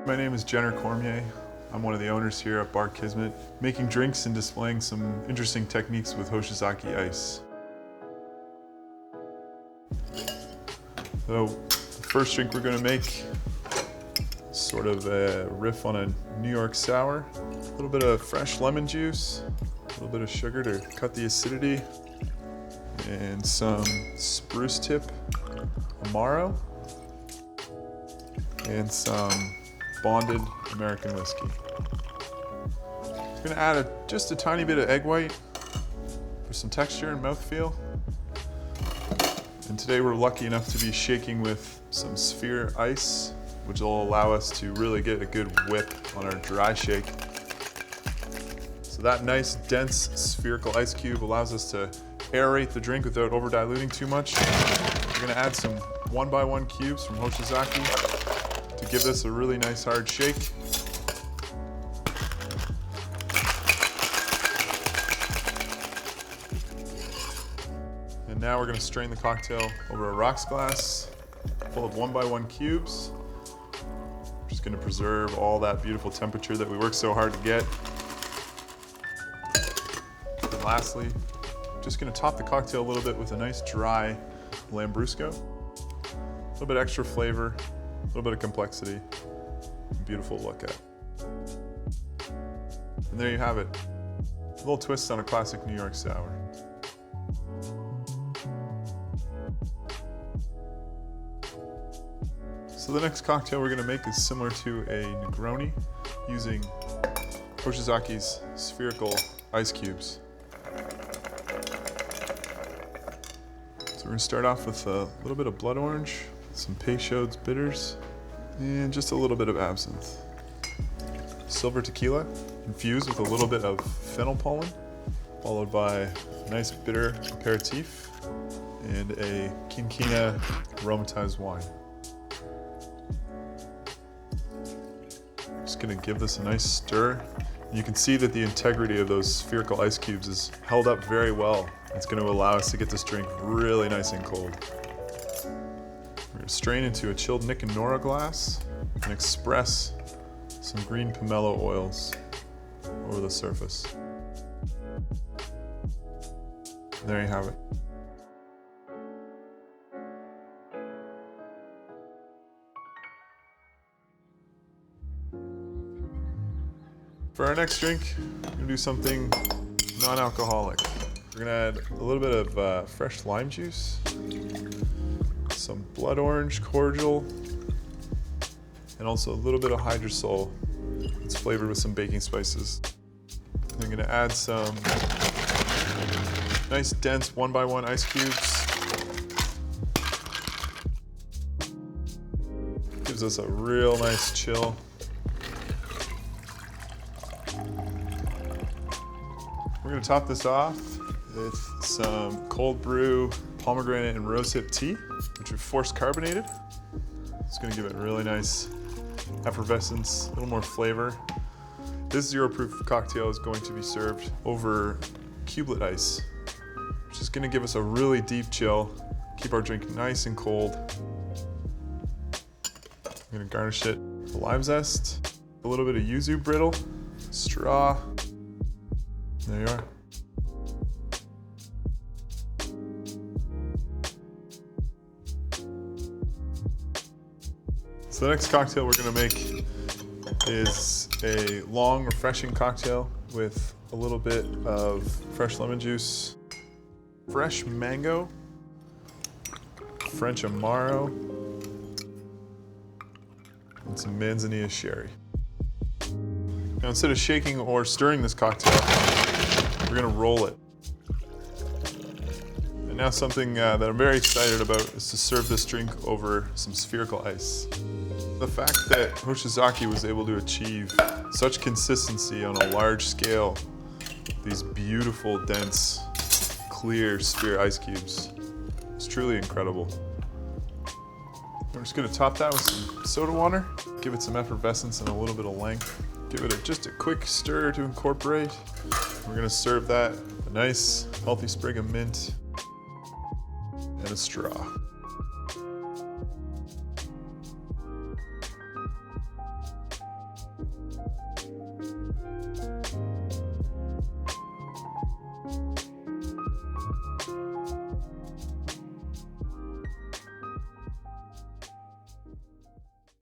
My name is Jenner Cormier. I'm one of the owners here at Bar Kismet, making drinks and displaying some interesting techniques with Hoshizaki ice. So, the first drink we're going to make is sort of a riff on a New York sour. A little bit of fresh lemon juice, a little bit of sugar to cut the acidity, and some spruce tip Amaro, and some bonded American whiskey. I'm going to add just a tiny bit of egg white for some texture and mouthfeel. And today we're lucky enough to be shaking with some sphere ice, which will allow us to really get a good whip on our dry shake. So that nice, dense, spherical ice cube allows us to aerate the drink without over diluting too much. We're going to add some 1x1 cubes from Hoshizaki to give this a really nice hard shake. And now we're going to strain the cocktail over a rocks glass full of 1x1 cubes. Just going to preserve all that beautiful temperature that we worked so hard to get. And lastly, just going to top the cocktail a little bit with a nice dry Lambrusco. A little bit extra flavor, a little bit of complexity, beautiful look at. And there you have it, a little twist on a classic New York sour. So the next cocktail we're going to make is similar to a Negroni using Hoshizaki's spherical ice cubes. So we're going to start off with a little bit of blood orange, some Peychaud's bitters, and just a little bit of absinthe. Silver tequila, infused with a little bit of fennel pollen, followed by a nice bitter aperitif, and a quinquina aromatized wine. Just gonna give this a nice stir. You can see that the integrity of those spherical ice cubes is held up very well. It's gonna allow us to get this drink really nice and cold. We're gonna strain into a chilled Nick and Nora glass and express some green pomelo oils over the surface. And there you have it. For our next drink, we're gonna do something non-alcoholic. We're gonna add a little bit of fresh lime juice, some blood orange cordial, and also a little bit of hydrosol. It's flavored with some baking spices. I'm gonna add some nice dense 1x1 ice cubes. Gives us a real nice chill. We're gonna top this off with some cold brew pomegranate and rosehip tea, which we've force carbonated. It's gonna give it a really nice effervescence, a little more flavor. This zero-proof cocktail is going to be served over cublet ice, which is gonna give us a really deep chill, keep our drink nice and cold. I'm gonna garnish it with lime zest, a little bit of yuzu brittle, straw. There you are. So the next cocktail we're gonna make is a long, refreshing cocktail with a little bit of fresh lemon juice, fresh mango, French Amaro, and some Manzanilla sherry. Now instead of shaking or stirring this cocktail, we're gonna roll it. And now something that I'm very excited about is to serve this drink over some spherical ice. The fact that Hoshizaki was able to achieve such consistency on a large scale, these beautiful, dense, clear sphere ice cubes, is truly incredible. We're just gonna top that with some soda water, give it some effervescence and a little bit of length. Give it just a quick stir to incorporate. We're gonna serve that with a nice, healthy sprig of mint and a straw.